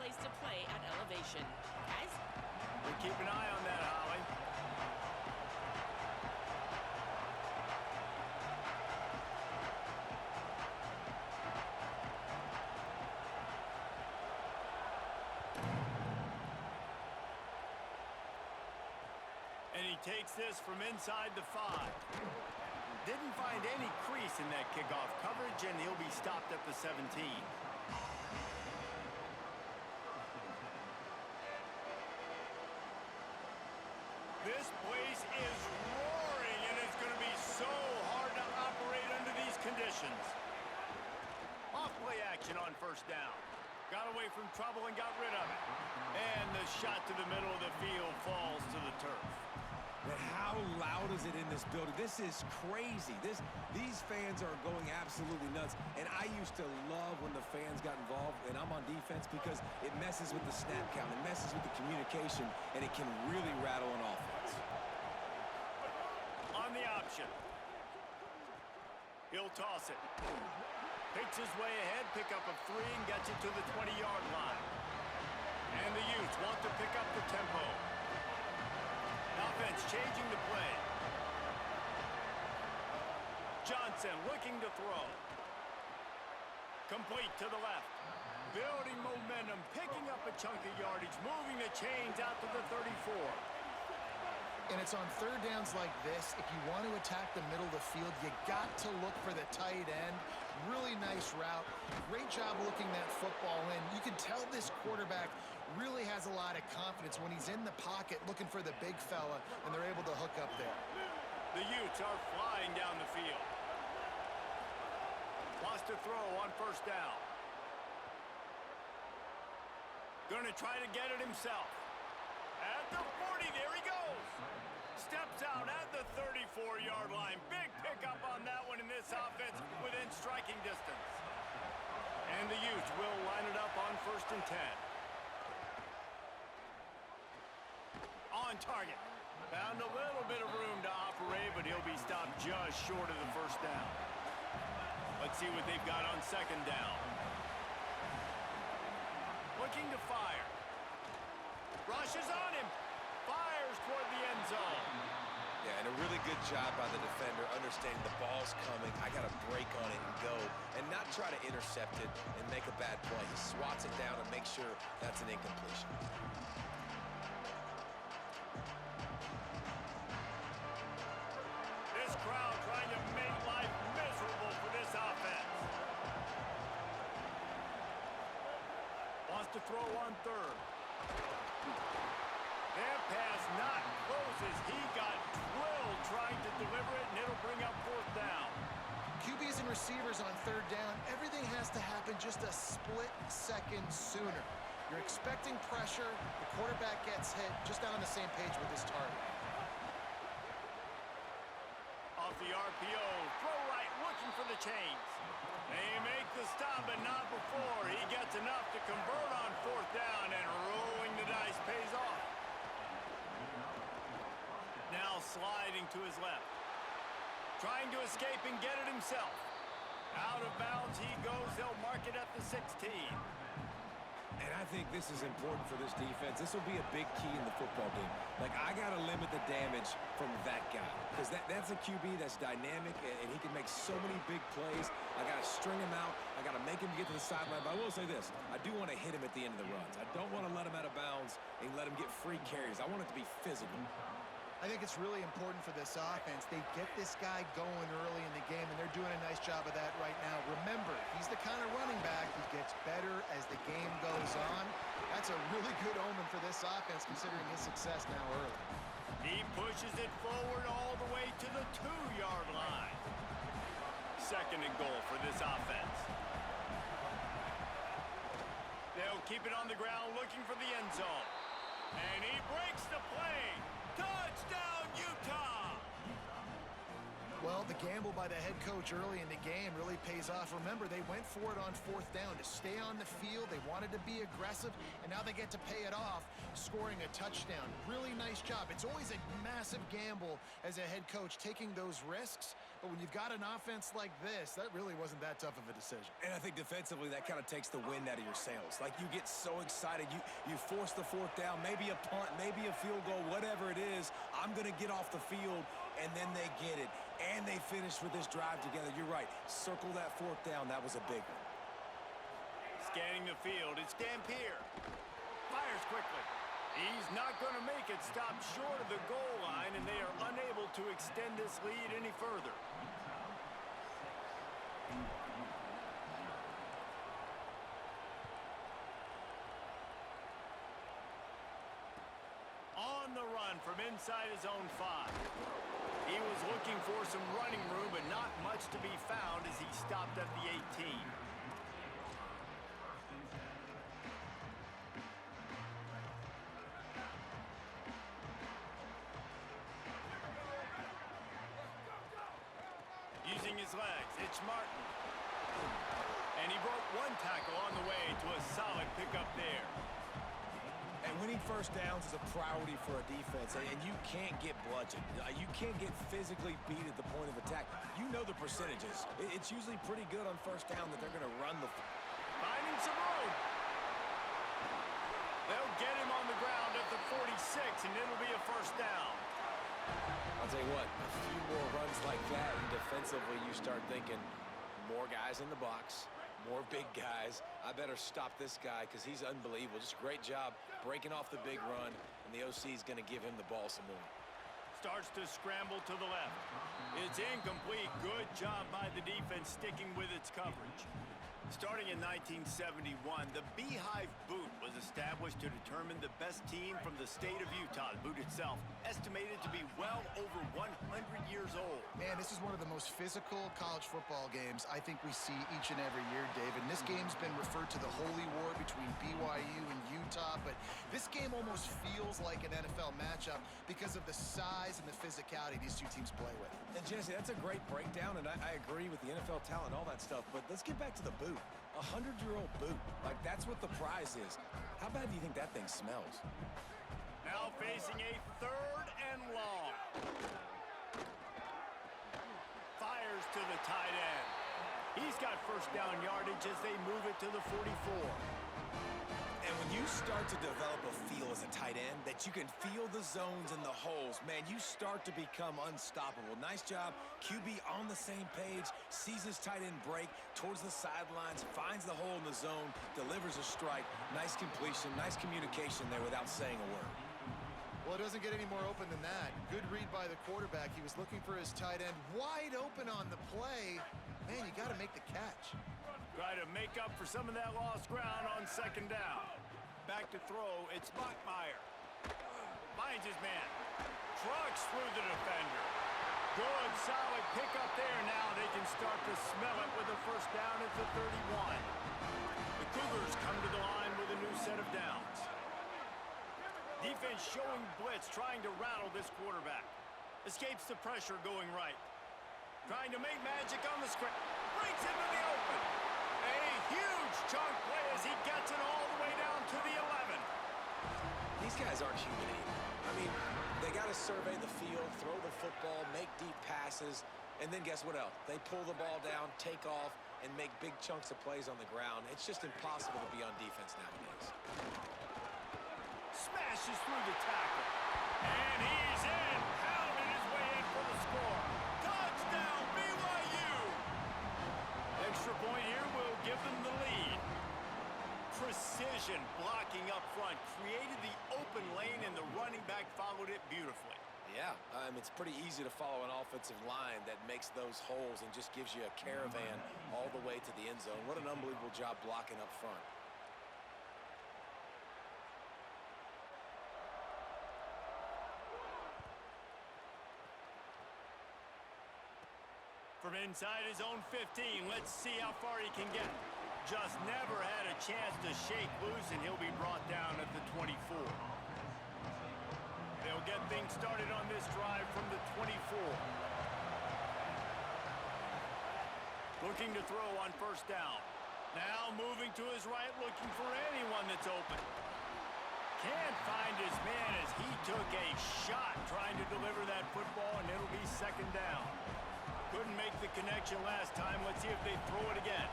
place to play at elevation. Guys? We keep an eye on that, Holly. And he takes this from inside the 5. Didn't find any crease in that kickoff coverage, and he'll be stopped at the 17. This place is roaring, and it's going to be so hard to operate under these conditions. Off-play action on first down. Got away from trouble and got rid of it. And the shot to the middle of the field falls to the turf. But how loud is it in this building? This is crazy. These fans are going absolutely nuts. And I used to love when the fans got involved, and I'm on defense, because it messes with the snap count, it messes with the communication, and it can really rattle an offense. On the option. He'll toss it. Picks his way ahead, pick up a 3, and gets it to the 20-yard line. And the Utes want to pick up the tempo. Offense changing the play. Johnson looking to throw. Complete to the left. Building momentum, picking up a chunk of yardage, moving the chains out to the 34. And it's on third downs like this, if you want to attack the middle of the field, you got to look for the tight end. Really nice route. Great job looking that football in. You can tell this quarterback really has a lot of confidence when he's in the pocket looking for the big fella, and they're able to hook up there. The Utes are flying down the field. Wants to throw on first down. Going to try to get it himself. At the 40, there he goes. Steps out at the 34-yard line. Big pickup on that one in this offense within striking distance. And the Utes will line it up on first and 10. On target. Found a little bit of room to operate, but he'll be stopped just short of the first down. Let's see what they've got on second down. Looking to fire. Rushes on him. Fires toward the end zone. Yeah, and a really good job by the defender, understanding the ball's coming, I got to break on it and go, and not try to intercept it and make a bad play. He swats it down and makes sure that's an incompletion. This crowd trying to make life miserable for this offense. Wants to throw on third. That pass not closes. He got drilled trying to deliver it, and it'll bring up fourth down. QBs and receivers on third down, everything has to happen just a split second sooner. You're expecting pressure, the quarterback gets hit, just not on the same page with his target. Off the RPO, throw right, looking for the chains. They make the stop, but not before. He gets enough to convert on fourth down, and rolling the dice pays off. Now sliding to his left. Trying to escape and get it himself. Out of bounds he goes. They'll mark it at the 16. And I think this is important for this defense. This will be a big key in the football game. Like, I got to limit the damage from that guy, because that's a QB that's dynamic, and he can make so many big plays. I got to string him out. I got to make him get to the sideline. But I will say this. I do want to hit him at the end of the runs. I don't want to let him out of bounds and let him get free carries. I want it to be physical. I think it's really important for this offense. They get this guy going early in the game, and they're doing a nice job of that right now. Remember, he's the kind of running back who gets better as the game goes on. That's a really good omen for this offense, considering his success now early. He pushes it forward all the way to the 2-yard line. Second and goal for this offense. They'll keep it on the ground, looking for the end zone. And he breaks the play. Touchdown, Utah! Well, the gamble by the head coach early in the game really pays off. Remember, they went for it on fourth down to stay on the field. They wanted to be aggressive, and now they get to pay it off, scoring a touchdown. Really nice job. It's always a massive gamble as a head coach taking those risks, but when you've got an offense like this, that really wasn't that tough of a decision. And I think defensively, that kind of takes the wind out of your sails. Like, you get so excited. You force the fourth down, maybe a punt, maybe a field goal, whatever it is. I'm going to get off the field, and then they get it. And they finished with this drive together. You're right. Circle that fourth down. That was a big one. Scanning the field, it's Dampier. Fires quickly. He's not going to make it. Stop short of the goal line, and they are unable to extend this lead any further. On the run from inside his own 5. He was looking for some running room, but not much to be found as he stopped at the 18. Using his legs, it's Martin. And he broke one tackle on the way to a solid pickup there. And winning first downs is a priority for a defense, and you can't get bludgeoned. You can't get physically beat at the point of attack. You know the percentages. It's usually pretty good on first down that they're going to run the... Finding some room. They'll get him on the ground at the 46, and it'll be a first down. I'll tell you what, a few more runs like that, and defensively you start thinking more guys in the box, more big guys. I better stop this guy because he's unbelievable. Just a great job breaking off the big run, and the OC is going to give him the ball some more. Starts to scramble to the left. It's incomplete. Good job by the defense sticking with its coverage. Starting in 1971, the Beehive Boot was established to determine the best team from the state of Utah. The boot itself, estimated to be well over 100 years old. Man, this is one of the most physical college football games I think we see each and every year, David. And this game's been referred to the holy war between BYU and Utah, but this game almost feels like an NFL matchup because of the size and the physicality these two teams play with. And Jesse, that's a great breakdown, and I agree with the NFL talent and all that stuff, but let's get back to the boot. 100-year-old boot. Like, that's what the prize is. How bad do you think that thing smells? Now facing a 3rd and long. Fires to the tight end. He's got first down yardage as they move it to the 44. And when you start to develop a feel as a tight end, that you can feel the zones and the holes, man, you start to become unstoppable. Nice job. QB on the same page, sees his tight end break towards the sidelines, finds the hole in the zone, delivers a strike. Nice completion, nice communication there without saying a word. Well, it doesn't get any more open than that. Good read by the quarterback. He was looking for his tight end wide open on the play. Man, you got to make the catch. Try to make up for some of that lost ground on 2nd down. Back to throw, it's Bachmeier. Finds his man. Trucks through the defender. Good, solid pickup there. Now they can start to smell it with a first down at the 31. The Cougars come to the line with a new set of downs. Defense showing blitz, trying to rattle this quarterback. Escapes the pressure going right. Trying to make magic on the screen. Breaks into the open. A huge chunk play as he gets it all the way down to the 11. These guys aren't human either. I mean, they got to survey the field, throw the football, make deep passes, and then guess what else? They pull the ball down, take off, and make big chunks of plays on the ground. It's just impossible to be on defense nowadays. Smashes through the tackle. And he's in. Pounded his way in for the score. Touchdown, BYU! Extra point here will give them the lead. Precision blocking up front. Created the open lane, and the running back followed it beautifully. Yeah, it's pretty easy to follow an offensive line that makes those holes and just gives you a caravan all the way to the end zone. What an unbelievable job blocking up front. From inside his own 15, let's see how far he can get. Just never had a chance to shake loose, and he'll be brought down at the 24. They'll get things started on this drive from the 24. Looking to throw on first down. Now moving to his right, looking for anyone that's open. Can't find his man as he took a shot trying to deliver that football, and it'll be second down. Couldn't make the connection last time. Let's see if they throw it again.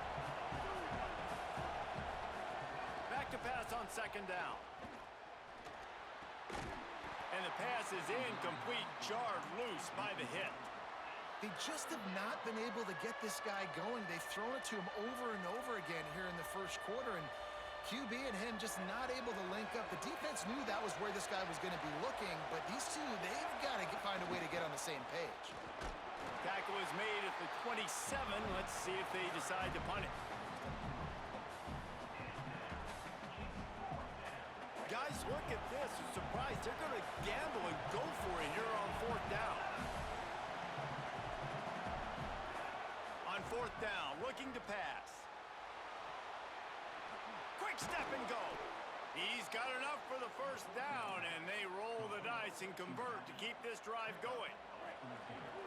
Back to pass on second down. And the pass is incomplete, jarred loose by the hit. They just have not been able to get this guy going. They've thrown it to him over and over again here in the first quarter, and QB and him just not able to link up. The defense knew that was where this guy was going to be looking, but these two, they've got to find a way to get on the same page. Tackle is made at the 27. Let's see if they decide to punt it. Guys, look at this. I'm surprised they're going to gamble and go for it here on fourth down. On fourth down, looking to pass. Quick step and go. He's got enough for the first down, and they roll the dice and convert to keep this drive going.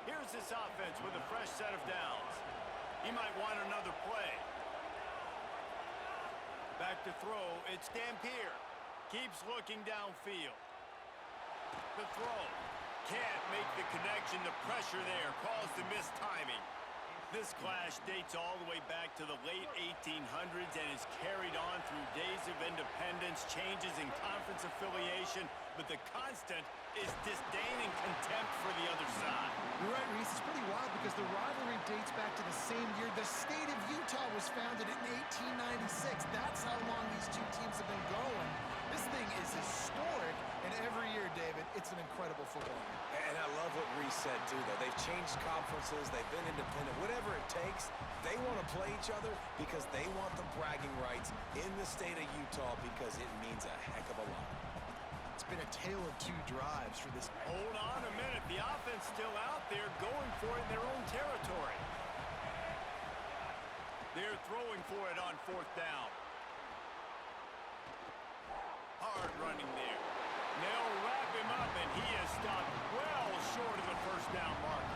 Here's this offense with a fresh set of downs. He might want another play. Back to throw, it's Dampier. Keeps looking downfield. The throw. Can't make the connection. The pressure there caused the missed timing. This clash dates all the way back to the late 1800s and is carried on through days of independence, changes in conference affiliation, but the constant is disdain and contempt for the other side. You're right, Reese. It's pretty wild because the rivalry dates back to the same year the state of Utah was founded in 1896. That's how long these two teams have been going. This thing is historic, and every year, David, it's an incredible football game. And I love what Reese said, too, though. They've changed conferences. They've been independent. Whatever it takes, they want to play each other because they want the bragging rights in the state of Utah because it means a heck of a lot. It's been a tale of two drives for this. Hold on a minute. The offense still out there going for it in their own territory. They're throwing for it on fourth down. Hard running there. They'll wrap him up, and he is stopped well short of the first down mark.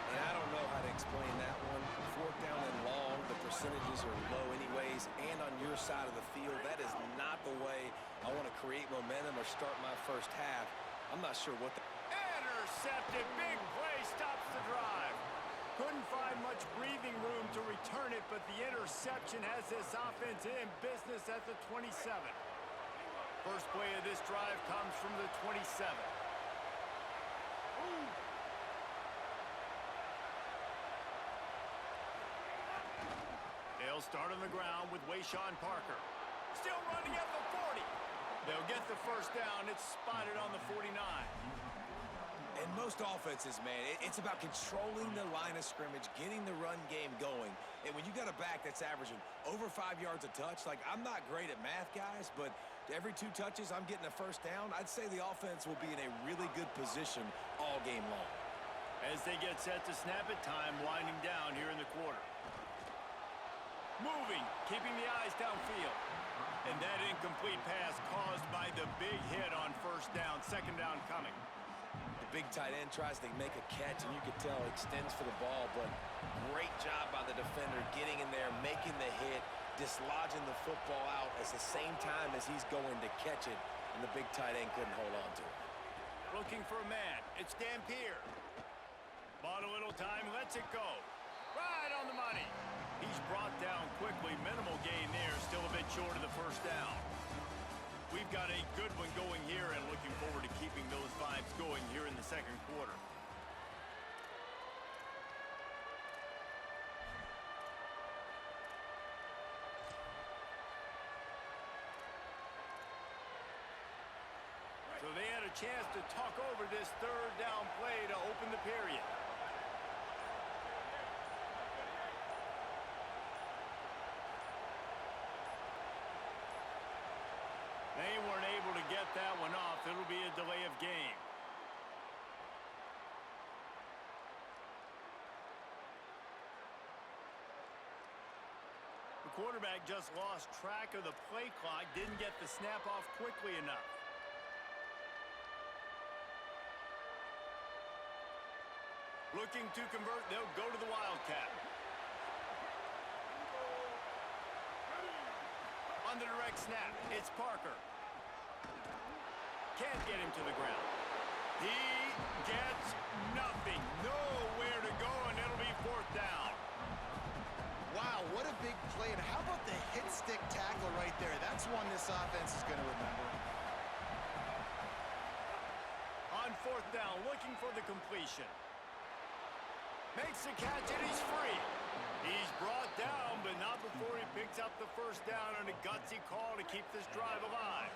And I don't know how to explain that one. Fourth down and long, the percentages are low anyways, and on your side of the field, that is not the way I want to create momentum or start my first half. I'm not sure what the... Intercepted. Big play stops the drive. Couldn't find much breathing room to return it, but the interception has this offense in business at the 27. First play of this drive comes from the 27. They'll start on the ground with Wayshawn Parker. Still running at the 40. They'll get the first down. It's spotted on the 49. And most offenses, man, it's about controlling the line of scrimmage, getting the run game going. And when you got a back that's averaging over 5 yards a touch, like I'm not great at math, guys, but every 2 touches I'm getting a first down, I'd say the offense will be in a really good position all game long. As they get set to snap it, time winding down here in the quarter. Moving, keeping the eyes downfield. And that incomplete pass caused by the big hit on first down, second down coming. The big tight end tries to make a catch, and you can tell extends for the ball, but great job by the defender getting in there, making the hit, dislodging the football out at the same time as he's going to catch it, and the big tight end couldn't hold on to it. Looking for a man. It's Dampier. Bought a little time, lets it go. Right on the money. He's brought down quickly. Minimal gain there, still a bit short of the first down. We've got a good one going here and looking forward to keeping those vibes going here in the second quarter. So they had a chance to talk over this third down play to open the period. They weren't able to get that one off. It'll be a delay of game. The quarterback just lost track of the play clock, didn't get the snap off quickly enough. Looking to convert, they'll go to the Wildcat. On the direct snap, it's Parker. Can't get him to the ground. He gets nothing. Nowhere to go, and it'll be fourth down. Wow, what a big play. And how about the hit stick tackle right there? That's one this offense is going to remember. On fourth down, looking for the completion. Makes the catch, and he's free. He's brought down, but not before he picks up the first down on a gutsy call to keep this drive alive.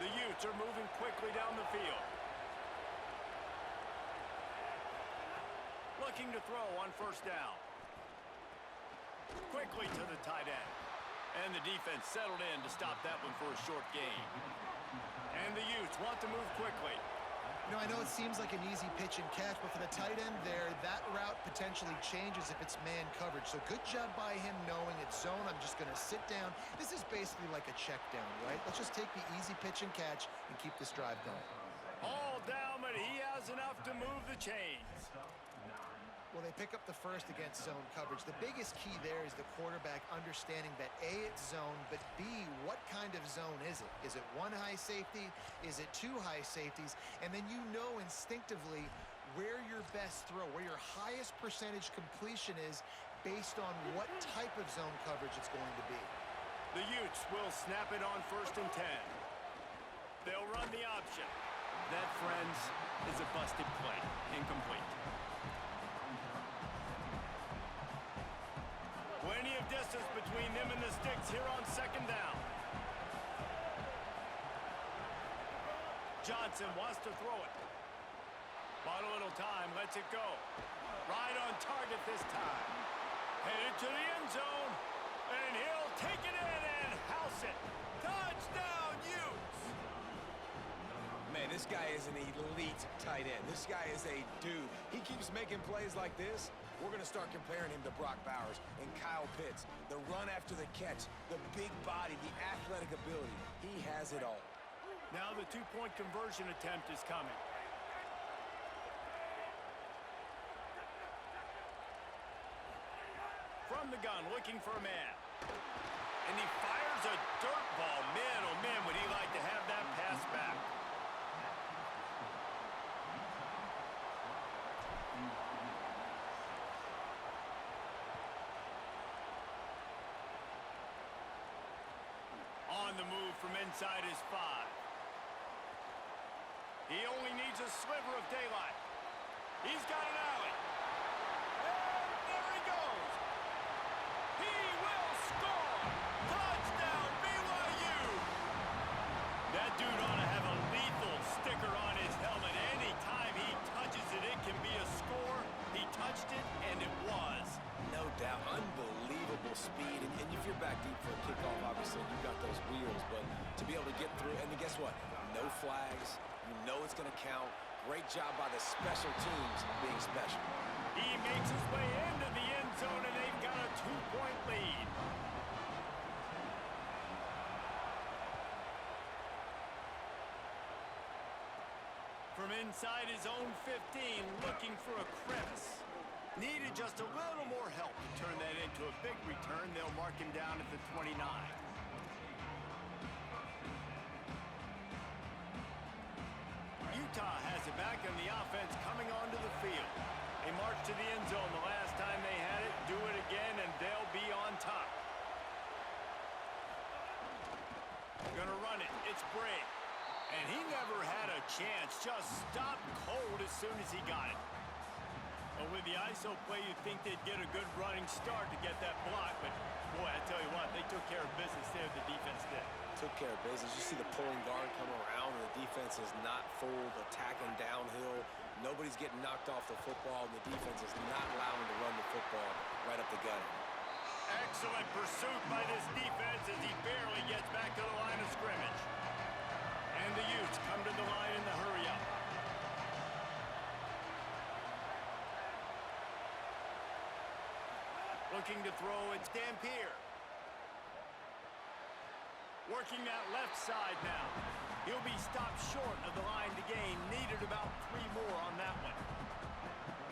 The Utes are moving quickly down the field. Looking to throw on first down. Quickly to the tight end. And the defense settled in to stop that one for a short gain. And the Utes want to move quickly. You know, I know it seems like an easy pitch and catch, but for the tight end there, that route potentially changes if it's man coverage. So good job by him knowing it's zone. I'm just going to sit down. This is basically like a check down, right? Let's just take the easy pitch and catch and keep this drive going. All down, but he has enough to move the chains. Well, they pick up the first against zone coverage. The biggest key there is the quarterback understanding that A, it's zone, but B, what kind of zone is it? Is it one high safety? Is it two high safeties? And then you know instinctively where your best throw, where your highest percentage completion is based on what type of zone coverage it's going to be. The Utes will snap it on 1st and 10. They'll run the option. That, friends, is a busted play. Incomplete. Plenty of distance between them and the sticks here on 2nd down. Johnson wants to throw it. Bought a little time, lets it go. Right on target this time. Headed to the end zone. And he'll take it in and house it. Touchdown, Utes! Man, this guy is an elite tight end. This guy is a dude. He keeps making plays like this. We're going to start comparing him to Brock Bowers and Kyle Pitts. The run after the catch, the big body, the athletic ability. He has it all. Now the two-point conversion attempt is coming. From the gun, looking for a man. And he fires a dirt ball. Man, oh man, would he like to have that pass back. On the move from inside his 5. He only needs a sliver of daylight. He's got an alley. And there he goes. He will score. Touchdown, BYU. That dude ought to have a lethal sticker on his helmet. Anytime he touches it, it can be a score. He touched it, and it was. No doubt. Unbelievable speed. And if you're back deep for a kickoff, obviously, you got those wheels. But to be able to get through, and guess what? No flags. You know it's going to count. Great job by the special teams being special. He makes his way into the end zone, and they've got a 2-point lead. From inside his own 15, looking for a crevice. Needed just a little more help to turn that into a big return. They'll mark him down at the 29. Utah has it back, and the offense coming onto the field. They marched to the end zone the last time they had it. Do it again, and they'll be on top. Gonna run it. It's Bray. And he never had a chance. Just stopped cold as soon as he got it. Well, with the ISO play, you'd think they'd get a good running start to get that block. But, boy, I tell you what, they took care of business there. The defense did. Took care of business. You see the pulling guard come around, and the defense is not fooled, attacking downhill. Nobody's getting knocked off the football, and the defense is not allowing to run the football right up the gut. Excellent pursuit by this defense as he barely gets back to the line of scrimmage. And the Utes come to the line in the hurry-up. Looking to throw, it's Dampier. Working that left side now. He'll be stopped short of the line to gain. Needed about 3 more on that one.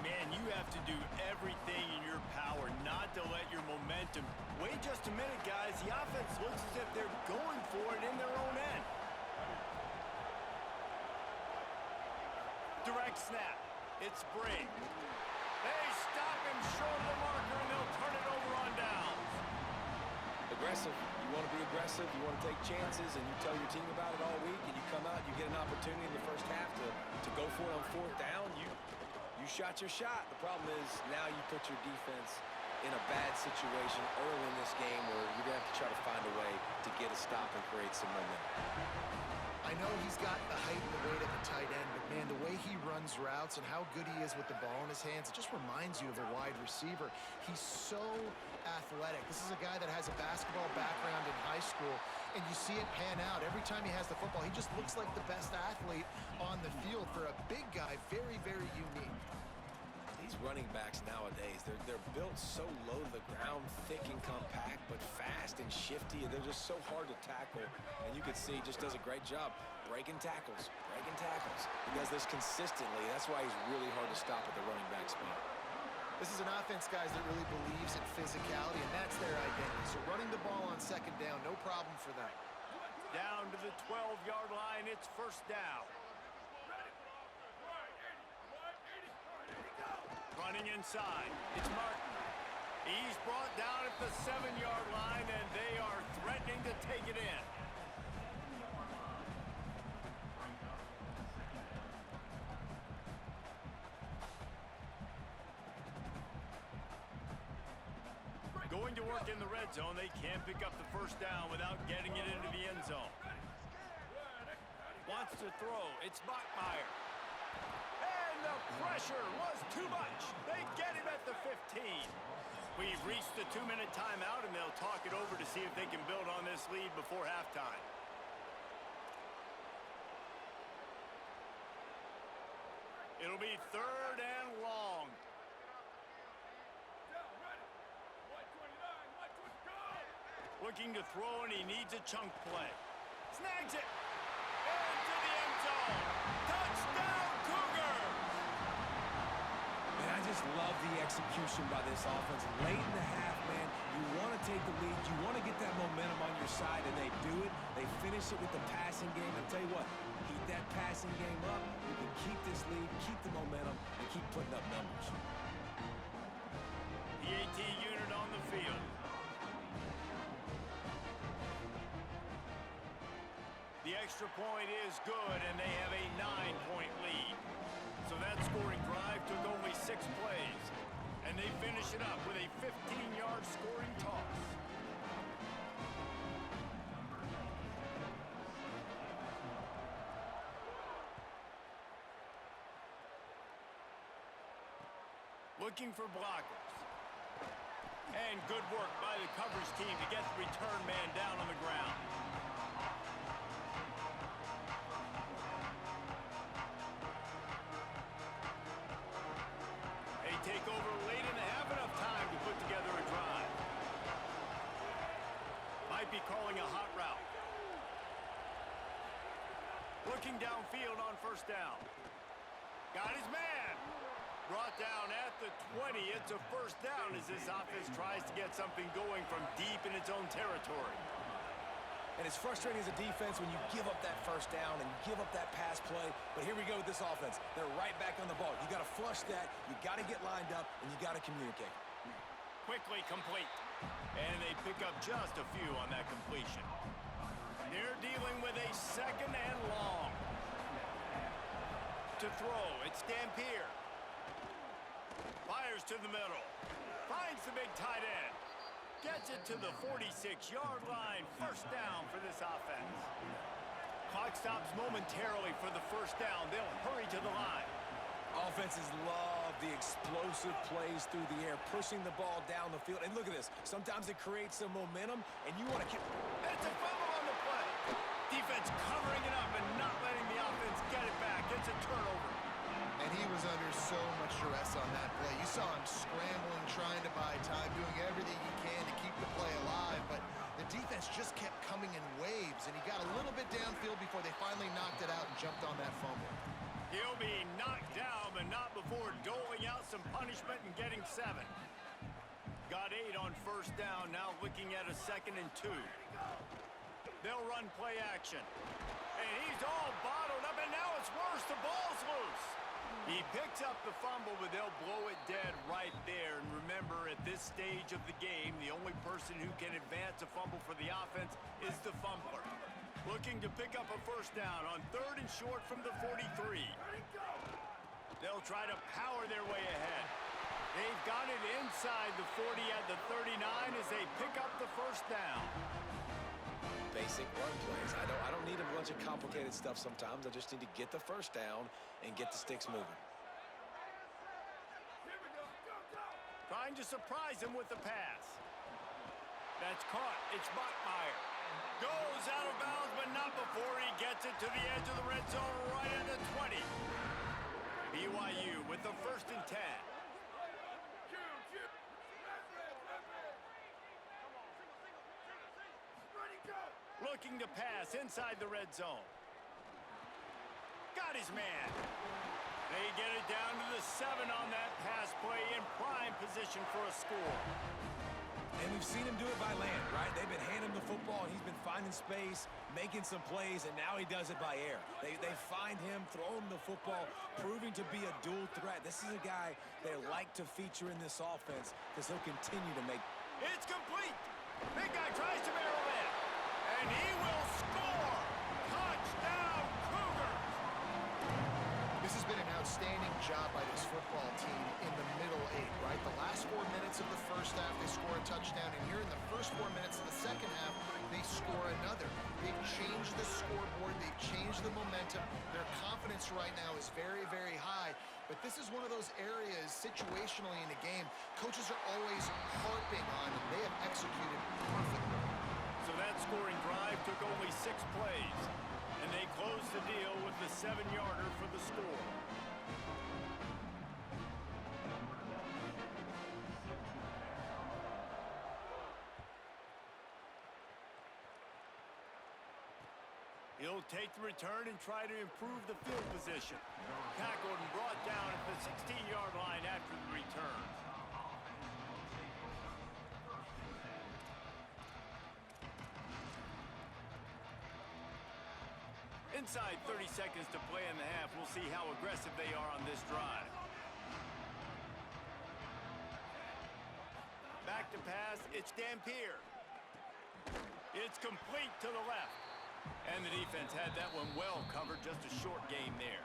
Man, you have to do everything in your power not to let your momentum. Wait just a minute, guys. The offense looks as if they're going for it in their own end. Direct snap. It's Briggs. They stop him short of the marker, and they'll turn it over on downs. Aggressive. You want to be aggressive. You want to take chances, and you tell your team about it all week, and you come out, you get an opportunity in the first half to go for it on fourth down. You shot your shot. The problem is now you put your defense in a bad situation early in this game where you're going to have to try to find a way to get a stop and create some momentum. I know he's got the height and the weight at the tight end, but man, the way he runs routes and how good he is with the ball in his hands, it just reminds you of a wide receiver. He's so athletic. This is a guy that has a basketball background in high school, and you see it pan out. Every time he has the football, he just looks like the best athlete on the field. For a big guy, very, very unique. These running backs nowadays, they're built so low to the ground, thick and compact, but fast and shifty. They're just so hard to tackle. And you can see he just does a great job breaking tackles. He does this consistently. That's why he's really hard to stop at the running back spot. This is an offense, guys, that really believes in physicality, and that's their identity. So running the ball on second down, no problem for them. Down to the 12-yard line, it's first down. Running inside, it's Martin. He's brought down at the 7-yard line, and they are threatening to take it in. Going to work in the red zone, they can't pick up the first down without getting it into the end zone. Wants to throw, it's Bachmeier. And the pressure was too much. They get him at the 15. We've reached the 2-minute timeout, and they'll talk it over to see if they can build on this lead before halftime. It'll be 3rd and long. Looking to throw, and he needs a chunk play. Snags it. Into the end zone. Touchdown, Cougars! And I just love the execution by this offense. Late in the half, man, you want to take the lead. You want to get that momentum on your side, and they do it. They finish it with the passing game. I'll tell you what, keep that passing game up. You can keep this lead, keep the momentum, and keep putting up numbers. The AT unit on the field. The extra point is good, and they have a 9-point lead. So that scoring drive took only 6 plays, and they finish it up with a 15-yard scoring toss. Looking for blockers. And good work by the coverage team to get the return man down on the ground. Take over late in the half, enough time to put together a drive. Might be calling a hot route. Looking downfield on first down. Got his man. Brought down at the 20. It's a first down as this offense tries to get something going from deep in its own territory. And it's frustrating as a defense when you give up that first down and give up that pass play. But here we go with this offense. They're right back on the ball. You got to flush that. You got to get lined up, and you got to communicate. Quickly complete. And they pick up just a few on that completion. They're dealing with a 2nd and long. To throw, it's Dampier. Fires to the middle. Finds the big tight end. Gets it to the 46-yard line. First down for this offense. Clock stops momentarily for the first down. They'll hurry to the line. Offenses love the explosive plays through the air, pushing the ball down the field. And look at this. Sometimes it creates some momentum, and you want to keep... It's a fumble on the play. Defense covering it up and not letting the offense get it back. It's a turnover. And he was under so much stress on that play. You saw him scrambling, trying to buy time, doing everything he can to keep the play alive. But the defense just kept coming in waves, and he got a little bit downfield before they finally knocked it out and jumped on that fumble. He'll be knocked down, but not before doling out some punishment and getting 7. Got 8 on first down, now looking at a 2nd and 2. They'll run play action. And he's all bottled up, and now it's worse. The ball's loose. He picks up the fumble, but they'll blow it dead right there. And remember, at this stage of the game, the only person who can advance a fumble for the offense is the fumbler. Looking to pick up a first down on 3rd and short from the 43. They'll try to power their way ahead. They've got it inside the 40 at the 39 as they pick up the first down. Basic run plays. I don't need a bunch of complicated stuff sometimes. I just need to get the first down and get the sticks moving. Trying to surprise him with the pass. That's caught. It's Bachmeier. Goes out of bounds, but not before he gets it to the edge of the red zone right at the 20. BYU with the 1st and 10. Looking to pass inside the red zone. Got his man. They get it down to the 7 on that pass play in prime position for a score. And we've seen him do it by land, right? They've been handing him the football, and he's been finding space, making some plays, and now he does it by air. They find him, throw him the football, proving to be a dual threat. This is a guy they like to feature in this offense because he'll continue to make. It's complete. Big guy tries to barrel in, and he will score. Touchdown, Cougars. This has been an outstanding job by this football team in the middle 8, right? The last 4 minutes of the first half, they score a touchdown, and here in the first 4 minutes of the second half, they score another. They've changed the scoreboard. They've changed the momentum. Their confidence right now is very, very high, but this is one of those areas situationally in a game coaches are always harping on, and they have executed perfectly. So that scoring drive took only 6 plays, and they closed the deal with the 7-yarder for the score. He'll take the return and try to improve the field position. Tackled and brought down at the 16-yard line after the return. Inside 30 seconds to play in the half. We'll see how aggressive they are on this drive. Back to pass. It's Dampier. It's complete to the left. And the defense had that one well covered. Just a short game there.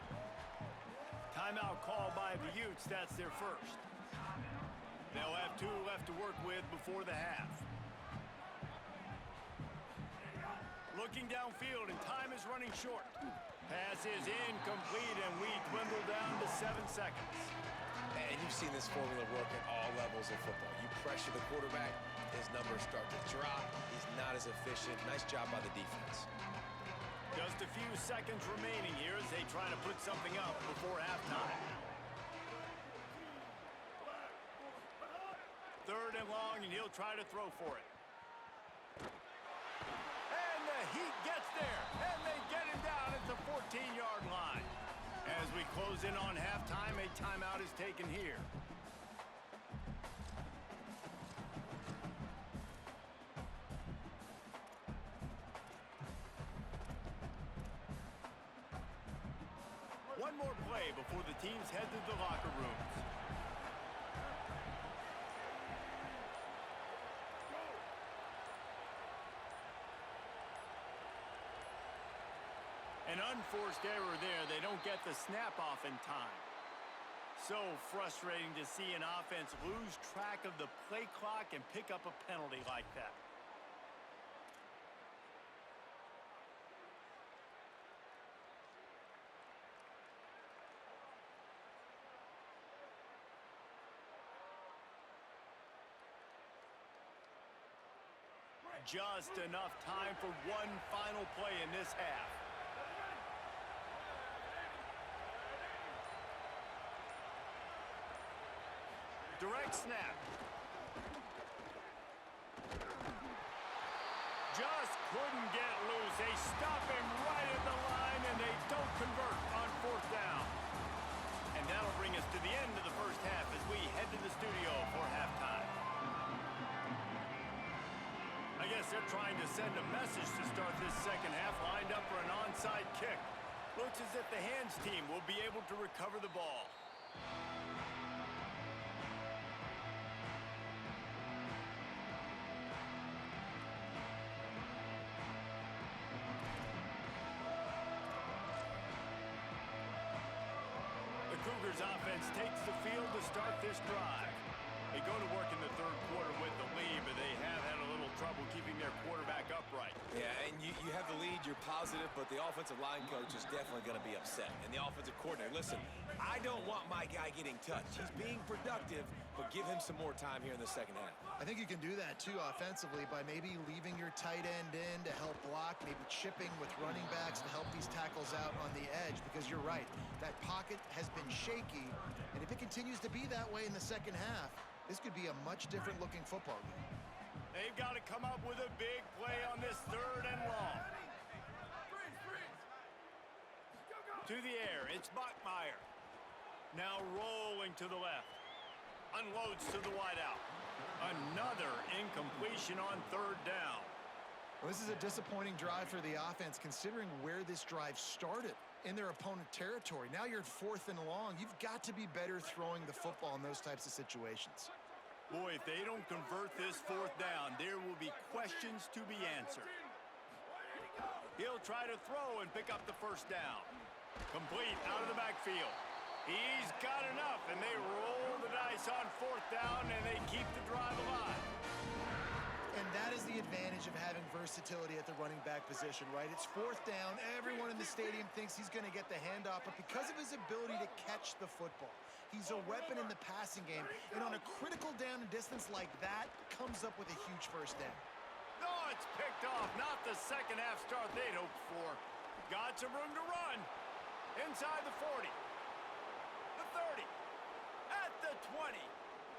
Timeout call by the Utes. That's their first. They'll have 2 left to work with before the half. Looking downfield, and time is running short. Pass is incomplete, and we dwindle down to 7 seconds. And you've seen this formula work at all levels of football. You pressure the quarterback, his numbers start to drop. He's not as efficient. Nice job by the defense. Just a few seconds remaining here as they try to put something up before halftime. 3rd and long, and he'll try to throw for it. And the Heat gets there, and they get him down at the 14-yard line. As we close in on halftime, a timeout is taken here. One more play before the teams head to the locker rooms. An unforced error there. They don't get the snap off in time. So frustrating to see an offense lose track of the play clock and pick up a penalty like that. Just enough time for one final play in this half. Direct snap. Just couldn't get loose. They stop him right at the line, and they don't convert on fourth down. And that'll bring us to the end of the first half as we head to the studio for halftime. I guess they're trying to send a message to start this second half, lined up for an onside kick. Looks as if the hands team will be able to recover the ball. The Cougars offense takes the field to start this drive. They go to work in the third quarter with the lead, but they have had a little trouble keeping their quarterback upright. Yeah, and you have the lead, you're positive, but the offensive line coach is definitely going to be upset. And the offensive coordinator, listen, I don't want my guy getting touched. He's being productive, but give him some more time here in the second half. I think you can do that, too, offensively, by maybe leaving your tight end in to help block, maybe chipping with running backs to help these tackles out on the edge, because you're right. That pocket has been shaky, and if it continues to be that way in the second half, this could be a much different-looking football game. They've got to come up with a big play on this third and long. To the air, it's Bachmeier. Now rolling to the left. Unloads to the wideout. Another incompletion on third down. Well, this is a disappointing drive for the offense, considering where this drive started in their opponent territory. Now you're at fourth and long. You've got to be better throwing the football in those types of situations. Boy, if they don't convert this fourth down, there will be questions to be answered. He'll try to throw and pick up the first down. Complete out of the backfield. He's got enough, and they roll the dice on fourth down, and they keep the drive alive. And that is the advantage of having versatility at the running back position, right? It's fourth down. Everyone in the stadium thinks he's going to get the handoff, but because of his ability to catch the football, he's a weapon in the passing game. And on a critical down and distance like that, comes up with a huge first down. No, it's picked off. Not the second half start they'd hoped for. Got some room to run. Inside the 40. The 30. At the 20.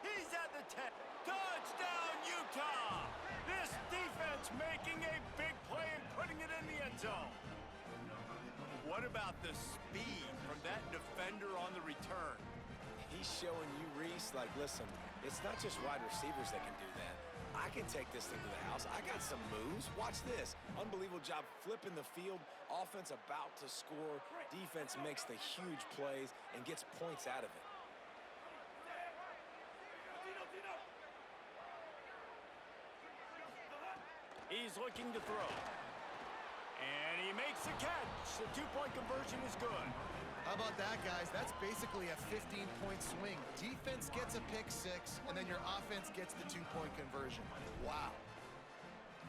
He's at the 10. Touchdown, Utah! This defense making a big play and putting it in the end zone. What about the speed from that defender on the return? He's showing you, Reese, like, listen, it's not just wide receivers that can do that. I can take this thing to the house. I got some moves. Watch this. Unbelievable job flipping the field. Offense about to score. Defense makes the huge plays and gets points out of it. He's looking to throw. And he makes the catch. The two-point conversion is good. How about that, guys? That's basically a 15-point swing. Defense gets a pick six, and then your offense gets the two-point conversion. Wow.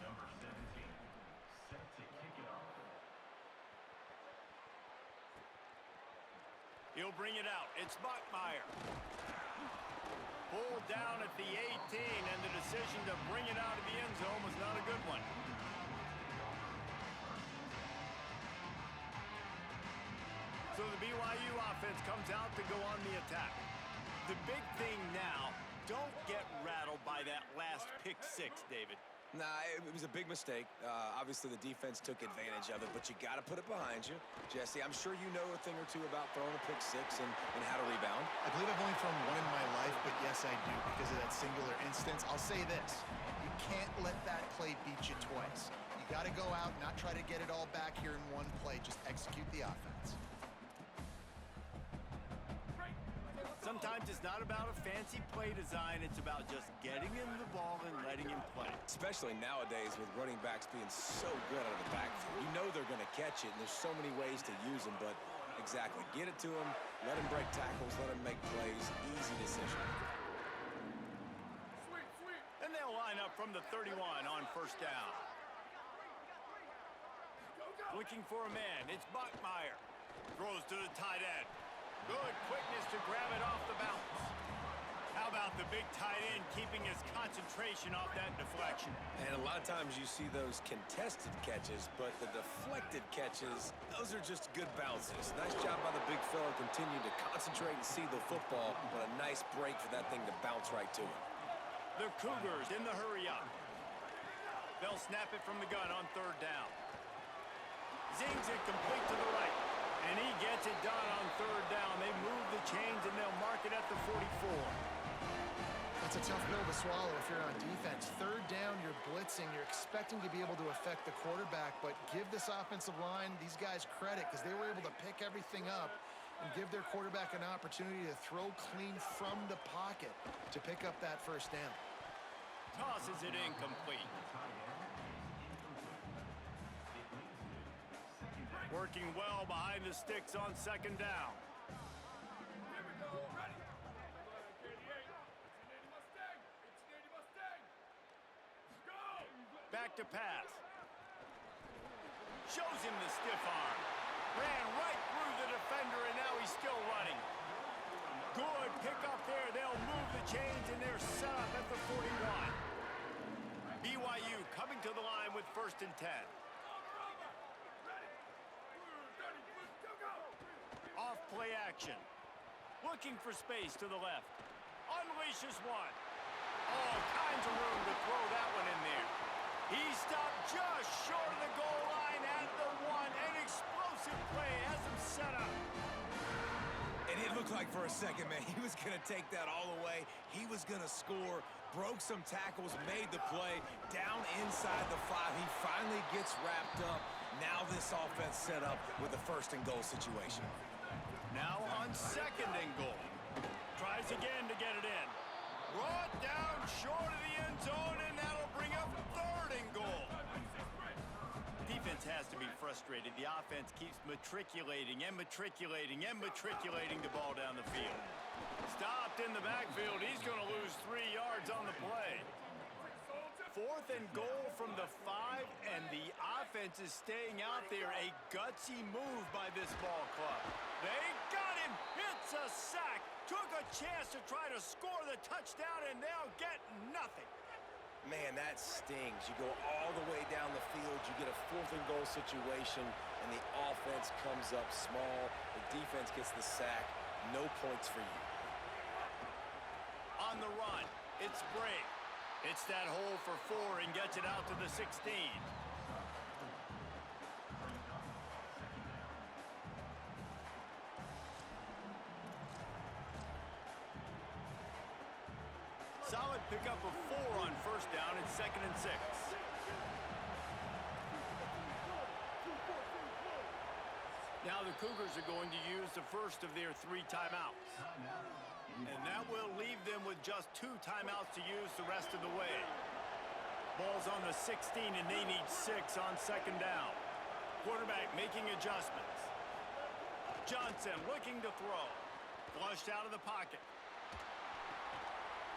Number 17, set to kick it off. He'll bring it out. It's Bachmeier. Pulled down at the 18, and the decision to bring it out of the end zone was not a good one. So the BYU offense comes out to go on the attack. The big thing now, don't get rattled by that last pick six, David. Nah, it was a big mistake. Obviously, the defense took advantage of it, but you got to put it behind you. Jesse, I'm sure you know a thing or two about throwing a pick six and how to rebound. I believe I've only thrown one in my life, but yes, I do, because of that singular instance. I'll say this. You can't let that play beat you twice. You got to go out, not try to get it all back here in one play. Just execute the offense. Sometimes it's not about a fancy play design. It's about just getting him the ball and letting him play. Especially nowadays with running backs being so good out of the backfield. You know they're going to catch it, and there's so many ways to use them, but exactly. Get it to them, let them break tackles, let them make plays. Easy decision. And they'll line up from the 31 on first down. Looking for a man. It's Bachmeier. Throws to the tight end. Good quickness to grab it off the bounce. How about the big tight end keeping his concentration off that deflection? And a lot of times you see those contested catches, but the deflected catches, those are just good bounces. Nice job by the big fella, continue to concentrate and see the football, but a nice break for that thing to bounce right to it. The Cougars in the hurry up. They'll snap it from the gun on third down. Zings it complete to the right. And he gets it done on third down. They move the chains, and they'll mark it at the 44. That's a tough pill to swallow if you're on defense. Third down, you're blitzing. You're expecting to be able to affect the quarterback, but give this offensive line, these guys, credit because they were able to pick everything up and give their quarterback an opportunity to throw clean from the pocket to pick up that first down. Tosses it incomplete. Working well behind the sticks on second down. Back to pass. Shows him the stiff arm. Ran right through the defender, and now he's still running. Good pickup there. They'll move the chains, and they're set up at the 41. BYU coming to the line with 1st and 10. Off play action. Looking for space to the left. Unleashes one. All kinds of room to throw that one in there. He stopped just short of the goal line at the 1. An explosive play has him set up. And it looked like for a second, man, he was going to take that all the way. He was going to score, broke some tackles, made the play, down inside the 5. He finally gets wrapped up. Now this offense set up with a 1st and goal situation. Now on 2nd and goal. Tries again to get it in. Brought down short of the end zone, and that'll bring up 3rd and goal. Defense has to be frustrated. The offense keeps matriculating and matriculating and matriculating the ball down the field. Stopped in the backfield. He's going to lose 3 yards on the play. 4th and goal from the 5, and the offense is staying out there. A gutsy move by this ball club. They got him. It's a sack. Took a chance to try to score the touchdown, and they'll get nothing. Man, that stings. You go all the way down the field, you get a 4th and goal situation, and the offense comes up small. The defense gets the sack. No points for you. On the run, it's Brake. It's that hole for 4 and gets it out to the 16. Solid pickup of 4 on 1st down. It's 2nd and 6. Now the Cougars are going to use the first of their 3 timeouts. And that will leave them with just 2 timeouts to use the rest of the way. Ball's on the 16, and they need 6 on 2nd down. Quarterback making adjustments. Johnson looking to throw. Flushed out of the pocket.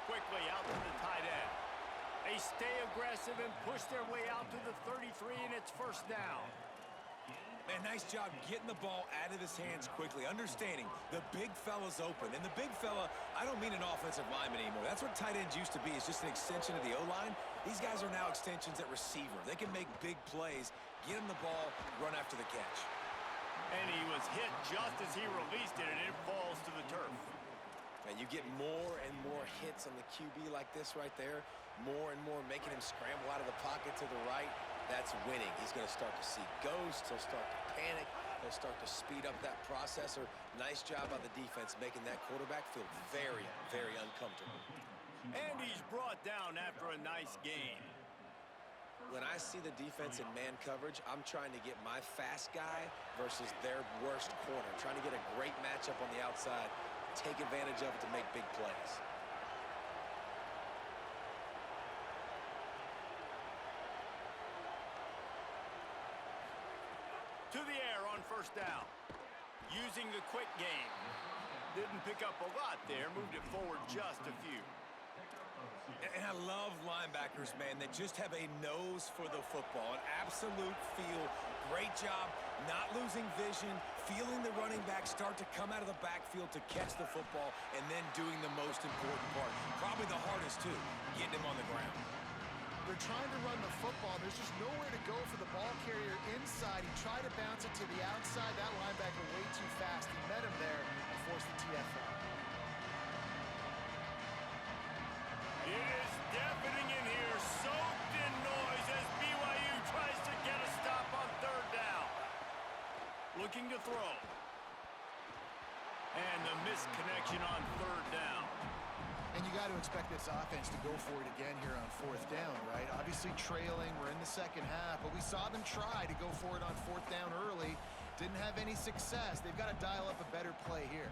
Quickly out to the tight end. They stay aggressive and push their way out to the 33, and it's 1st down. Man, nice job getting the ball out of his hands quickly, understanding the big fella's open. And the big fella, I don't mean an offensive lineman anymore. That's what tight ends used to be, is just an extension of the O-line. These guys are now extensions at receiver. They can make big plays, get him the ball, run after the catch. And he was hit just as he released it, and it falls to the turf. And you get more and more hits on the QB like this right there, more and more making him scramble out of the pocket to the right. That's winning. He's going to start to see ghosts. He'll start to panic. He'll start to speed up that processor. Nice job by the defense making that quarterback feel very, very uncomfortable. And he's brought down after a nice gain. When I see the defense in man coverage, I'm trying to get my fast guy versus their worst corner. Trying to get a great matchup on the outside, take advantage of it to make big plays. To the air on 1st down. Using the quick game. Didn't pick up a lot there. Moved it forward just a few. And I love linebackers, man, that just have a nose for the football. An absolute feel. Great job not losing vision, feeling the running back start to come out of the backfield to catch the football, and then doing the most important part. Probably the hardest, too, getting him on the ground. They're trying to run the football. There's just nowhere to go for the ball carrier inside. He tried to bounce it to the outside. That linebacker way too fast. He met him there and forced the TFL. It is deafening in here, soaked in noise as BYU tries to get a stop on 3rd down. looking to throw. And the missed connection on third down. And you got to expect this offense to go for it again here on fourth down, right? Obviously trailing, we're in the second half, but we saw them try to go for it on fourth down early. Didn't have any success. They've got to dial up a better play here.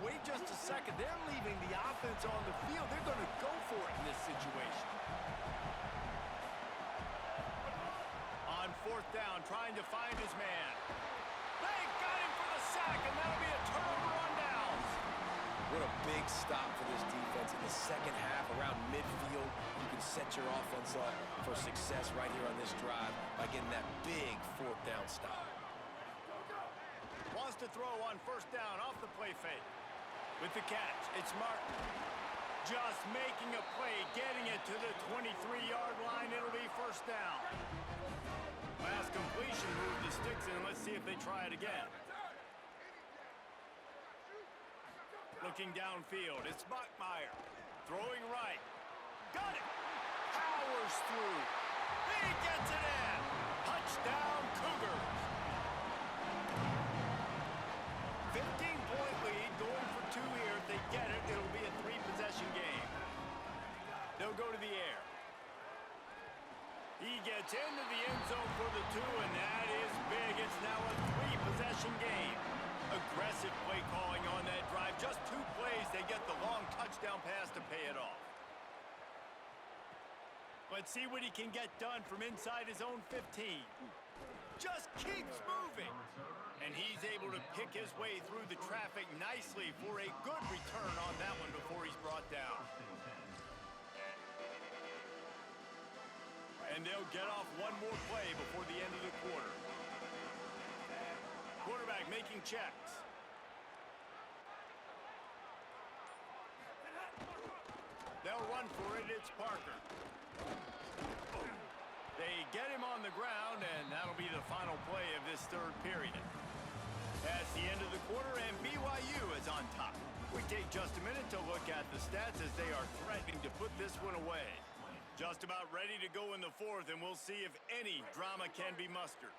Wait just a second. They're leaving the offense on the field. They're going to go for it in this situation. On fourth down, trying to find his man. They got him for the sack, and that'll be a turnover on downs. What a big stop for this defense in the second half around midfield. You can set your offense up for success right here on this drive by getting that big fourth down stop. Wants to throw on first down off the play fake. With the catch, it's Martin. Just making a play, getting it to the 23-yard line. It'll be first down. Last completion moved the sticks in. Let's see if they try it again. Looking downfield, it's Bachmeier. Throwing right. Got it. Powers through. He gets it in. Touchdown, Cougars. 15-point lead, going for two here. If they get it, it'll be a three-possession game. They'll go to the air. He gets into the end zone for the two, and that is big. It's now a three-possession game. Aggressive play calling on that drive. Just two plays, they get the long touchdown pass to pay it off. Let's see what he can get done from inside his own 15. Just keeps moving. And he's able to pick his way through the traffic nicely for a good return on that one before he's brought down. And they'll get off one more play before the end of the quarter. Quarterback making checks. They'll run for it. It's Parker. They get him on the ground, and that'll be the final play of this third period. That's the end of the quarter, and BYU is on top. We take just a minute to look at the stats as they are threatening to put this one away. Just about ready to go in the fourth, and we'll see if any drama can be mustered.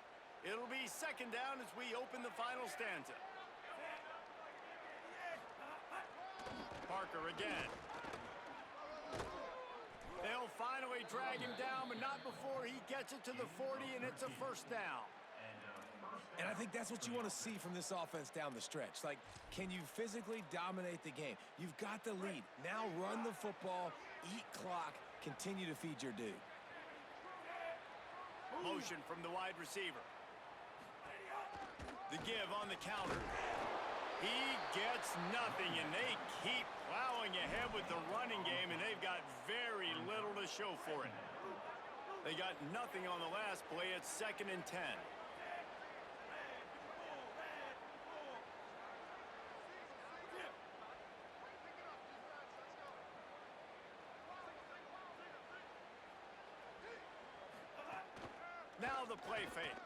It'll be second down as we open the final stanza. Parker again. They'll finally drag him down, but not before he gets it to the 40, and it's a first down. And I think that's what you want to see from this offense down the stretch. Like, can you physically dominate the game? You've got the lead. Now run the football, eat clock, continue to feed your dude. Motion from the wide receiver. The give on the counter. He gets nothing, and they keep plowing ahead with the running game, and they've got very little to show for it. They got nothing on the last play. It's 2nd and 10. Now the play fake.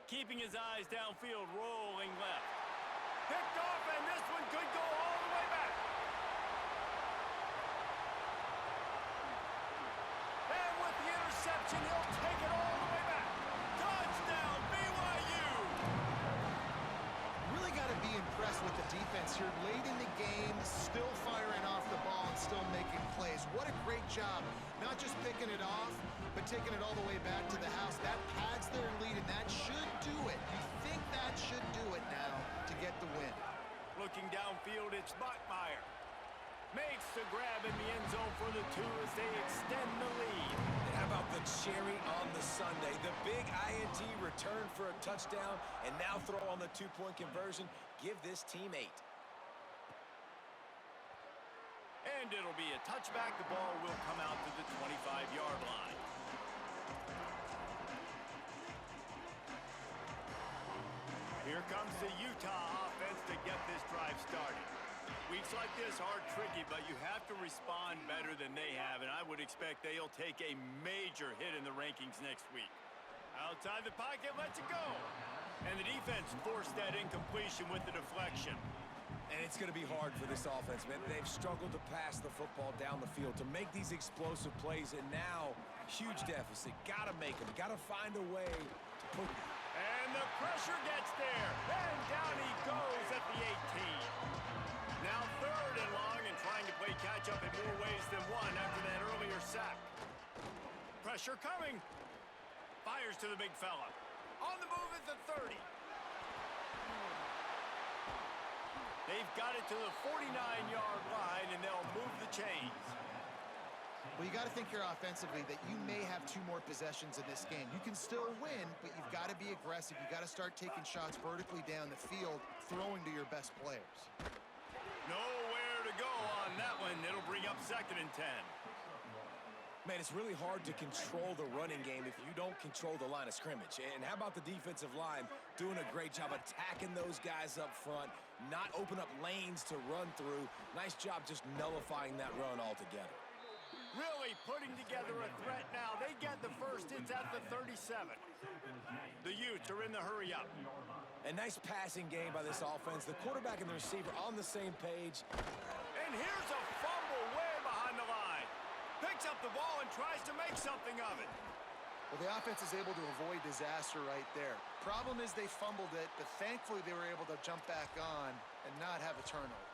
Keeping his eyes downfield, rolling left. Picked off, and this one could go all the way back. And with the interception, he'll take it all the way back. Touchdown, BYU! Really got to be impressed with the defense here. Late in the game, still firing off the ball and still making plays. What a great job. Not just picking it off, but taking it all the way back to the house. That pads their lead, and that should do it. You think that should do it now to get the win. Looking downfield, it's Bachmeier. Makes the grab in the end zone for the two as they extend the lead. And how about the cherry on the sundae? The big INT return for a touchdown, and now throw on the two-point conversion. Give this team 8. And it'll be a touchback. The ball will come out to the 25-yard line. Here comes the Utah offense to get this drive started. Weeks like this are tricky, but you have to respond better than they have, and I would expect they'll take a major hit in the rankings next week. Outside the pocket, lets it go. And the defense forced that incompletion with the deflection. And it's going to be hard for this offense, man. They've struggled to pass the football down the field, to make these explosive plays, and now, huge deficit. Got to make them. Got to find a way to put... And the pressure gets there, and down he goes at the 18. Now 3rd and long, and trying to play catch-up in more ways than one after that earlier sack. Pressure coming. Fires to the big fella. On the move at the 30. They've got it to the 49-yard line, and they'll move the chains. Well, you got to think here offensively that you may have 2 more possessions in this game. You can still win, but you've got to be aggressive. You got to start taking shots vertically down the field, throwing to your best players. Nowhere to go on that one. It'll bring up 2nd and 10. Man, it's really hard to control the running game if you don't control the line of scrimmage. And how about the defensive line doing a great job attacking those guys up front, not open up lanes to run through. Nice job just nullifying that run altogether. Really putting together a threat now. They get the first. It's at the 37. The Utes are in the hurry up. A nice passing game by this offense. The quarterback and the receiver on the same page. And here's a fumble way behind the line. Picks up the ball and tries to make something of it. Well, the offense is able to avoid disaster right there. Problem is they fumbled it, but thankfully they were able to jump back on and not have a turnover.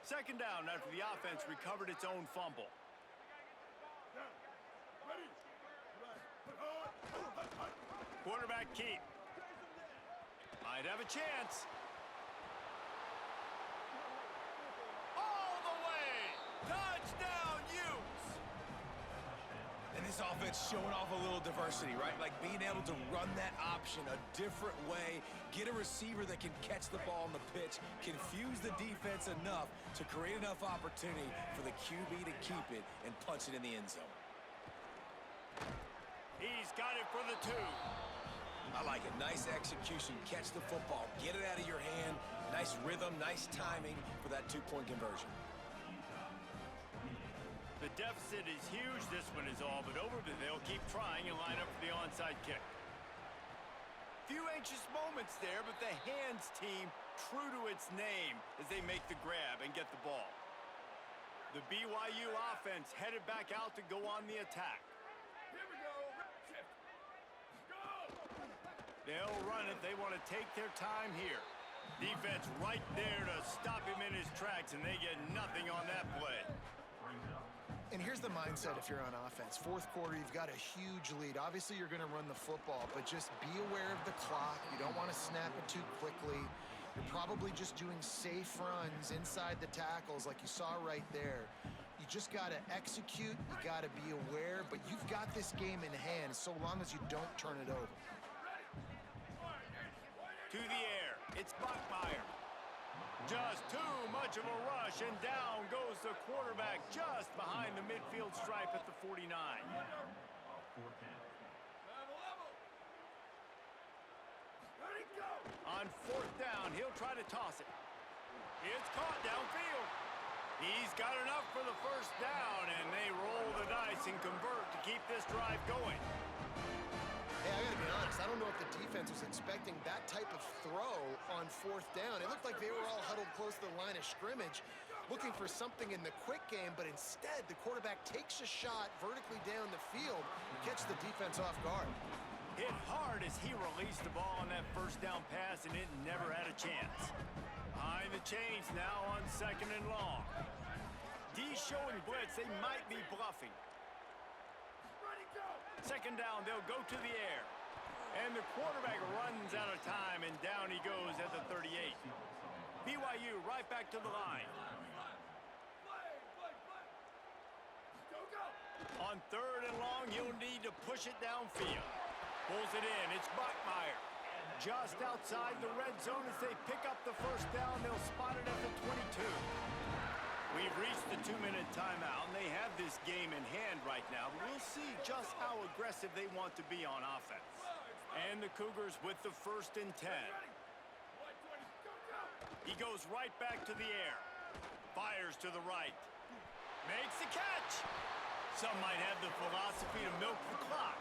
Second down after the offense recovered its own fumble. Quarterback keep. Might have a chance. All the way. Touchdown, Utes. And this offense showing off a little diversity, right? Like being able to run that option a different way, get a receiver that can catch the ball on the pitch, confuse the defense enough to create enough opportunity for the QB to keep it and punch it in the end zone. He's got it for the 2. I like it. Nice execution. Catch the football. Get it out of your hand. Nice rhythm, nice timing for that 2-point conversion. The deficit is huge. This one is all but over, but they'll keep trying and line up for the onside kick. Few anxious moments there, but the hands team true to its name as they make the grab and get the ball. The BYU offense headed back out to go on the attack. Here we go. They'll run it. They want to take their time here. Defense right there to stop him in his tracks, and they get nothing on that play. And here's the mindset if you're on offense. 4th quarter, you've got a huge lead. Obviously, you're going to run the football, but just be aware of the clock. You don't want to snap it too quickly. You're probably just doing safe runs inside the tackles like you saw right there. You just got to execute. You got to be aware, but you've got this game in hand so long as you don't turn it over. To the air. It's Bachmeier. Just too much of a rush, and down goes the quarterback just behind the midfield stripe at the 49. On 4th down, he'll try to toss it. It's caught downfield. He's got enough for the first down, and they roll the dice and convert to keep this drive going. Hey, I gotta be honest, I don't know if the defense was expecting that type of throw on 4th down. It looked like they were all huddled close to the line of scrimmage, looking for something in the quick game, but instead the quarterback takes a shot vertically down the field and catches the defense off guard. Hit hard as he released the ball on that first down pass, and it never had a chance. Behind the chains now on 2nd and long. D showing blitz, they might be bluffing. 2nd down, they'll go to the air. And the quarterback runs out of time, and down he goes at the 38. BYU right back to the line. On 3rd and long, he'll need to push it downfield. Pulls it in. It's Bachmeier. Just outside the red zone as they pick up the first down. They'll spot it at the 22. We've reached the 2-minute timeout, and they have this game in hand right now. But we'll see just how aggressive they want to be on offense. And the Cougars with the 1st and 10. He goes right back to the air. Fires to the right. Makes the catch. Some might have the philosophy to milk the clock.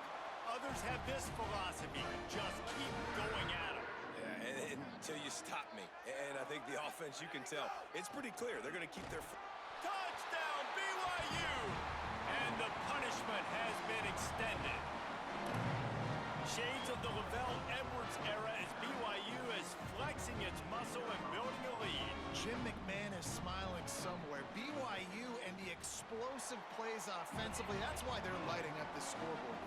Others Cougs have this philosophy. Just keep going at them. Yeah, until you stop me. And I think the offense, you can tell, it's pretty clear. They're going to keep their... Touchdown, BYU! And the punishment has been extended. Shades of the Lavelle Edwards era as BYU is flexing its muscle and building a lead. Jim McMahon is smiling somewhere. BYU and the explosive plays offensively, that's why they're lighting up the scoreboard.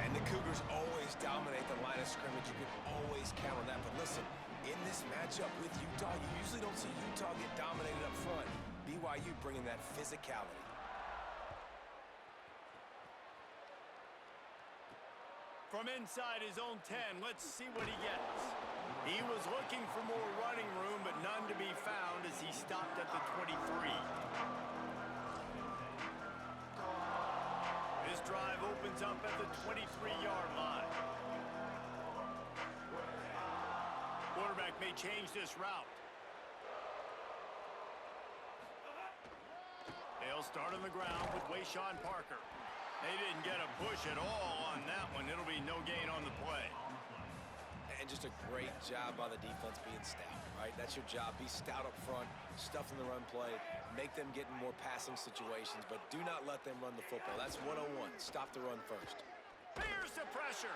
And the Cougars always dominate the line of scrimmage. You can always count on that. But listen, in this matchup with Utah, you usually don't see Utah get dominated up front. BYU bringing that physicality. From inside his own 10, let's see what he gets. He was looking for more running room, but none to be found as he stopped at the 23. This drive opens up at the 23-yard line. Quarterback may change this route. They'll start on the ground with Wayshawn Parker. They didn't get a push at all on that one. It'll be no gain on the play. And just a great job by the defense being stout, right? That's your job. Be stout up front, stuff in the run play, make them get in more passing situations, but do not let them run the football. That's 101. Stop the run first. Here's the pressure,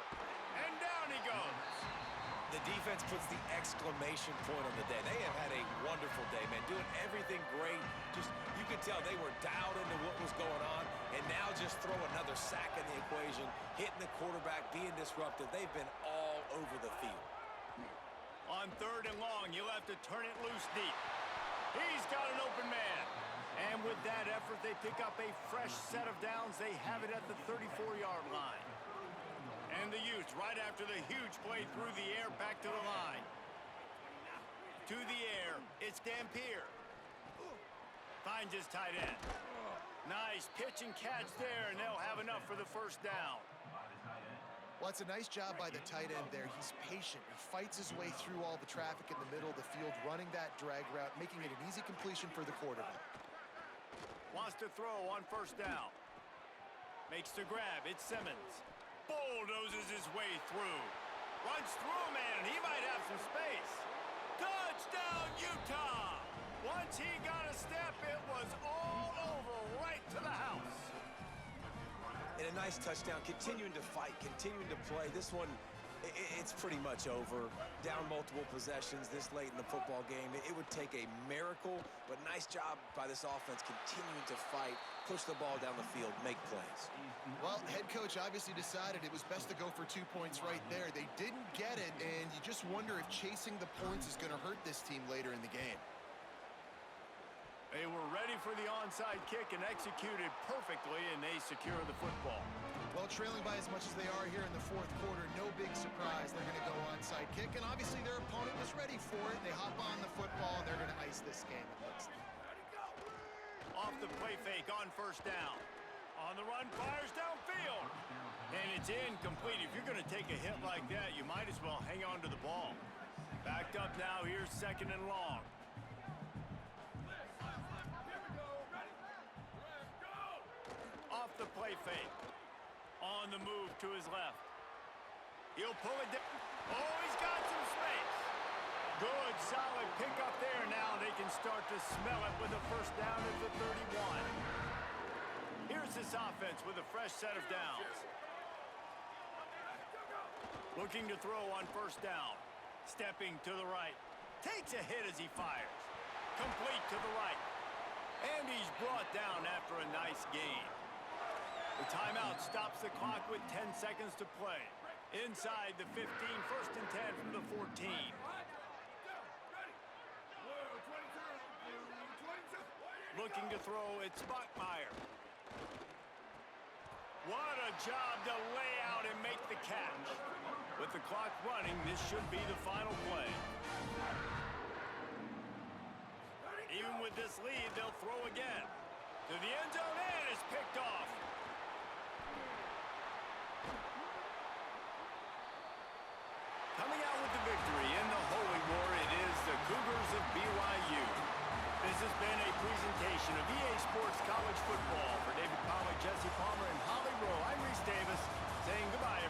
and down he goes. The defense puts the exclamation point on the day. They have had a wonderful day, man, doing everything great. Just, you could tell they were dialed into what was going on, and now just throw another sack in the equation, hitting the quarterback, being disruptive. They've been all over the field. On 3rd and long, you'll have to turn it loose deep. He's got an open man. And with that effort, they pick up a fresh set of downs. They have it at the 34-yard line. And the Utes right after the huge play through the air back to the line. To the air, it's Dampier. Finds his tight end. Nice pitch and catch there, and they'll have enough for the first down. Well, it's a nice job by the tight end there. He's patient. He fights his way through all the traffic in the middle of the field, running that drag route, making it an easy completion for the quarterback. Wants to throw on 1st down. Makes the grab. It's Simmons. Bulldozes his way through. Runs through a man. He might have some space. Touchdown, Utah! Once he got a step, it was all over right to the house. And a nice touchdown, continuing to fight, continuing to play. This one, it's pretty much over. Down multiple possessions this late in the football game. It would take a miracle, but nice job by this offense continuing to fight, push the ball down the field, make plays. Well, head coach obviously decided it was best to go for 2 points right there. They didn't get it, and you just wonder if chasing the points is going to hurt this team later in the game. They were ready for the onside kick and executed perfectly, and they secure the football. Well, trailing by as much as they are here in the 4th quarter, no big surprise. They're going to go onside kick, and obviously their opponent was ready for it. They hop on the football, and they're going to ice this game, it looks like. Off the play fake on 1st down. On the run, fires downfield. And it's incomplete. If you're going to take a hit like that, you might as well hang on to the ball. Backed up now, here's 2nd and long. Off the play fake. On the move to his left. He'll pull it down. Oh, he's got some space. Good, solid pickup there. Now they can start to smell it with a 1st down at the 31. Here's this offense with a fresh set of downs. Looking to throw on 1st down. Stepping to the right. Takes a hit as he fires. Complete to the right. And he's brought down after a nice gain. The timeout stops the clock with 10 seconds to play. Inside the 15, 1st and 10 from the 14. Looking to throw, it's Bachmeier. What a job to lay out and make the catch. With the clock running, this should be the final play. Even with this lead, they'll throw again. To the end zone, and it's picked off. Coming out with the victory in the Holy War, it is the Cougars of BYU. This has been a presentation of EA Sports College Football. For David Pollack, Jesse Palmer, and Holly Rowe, I'm Reese Davis saying goodbye.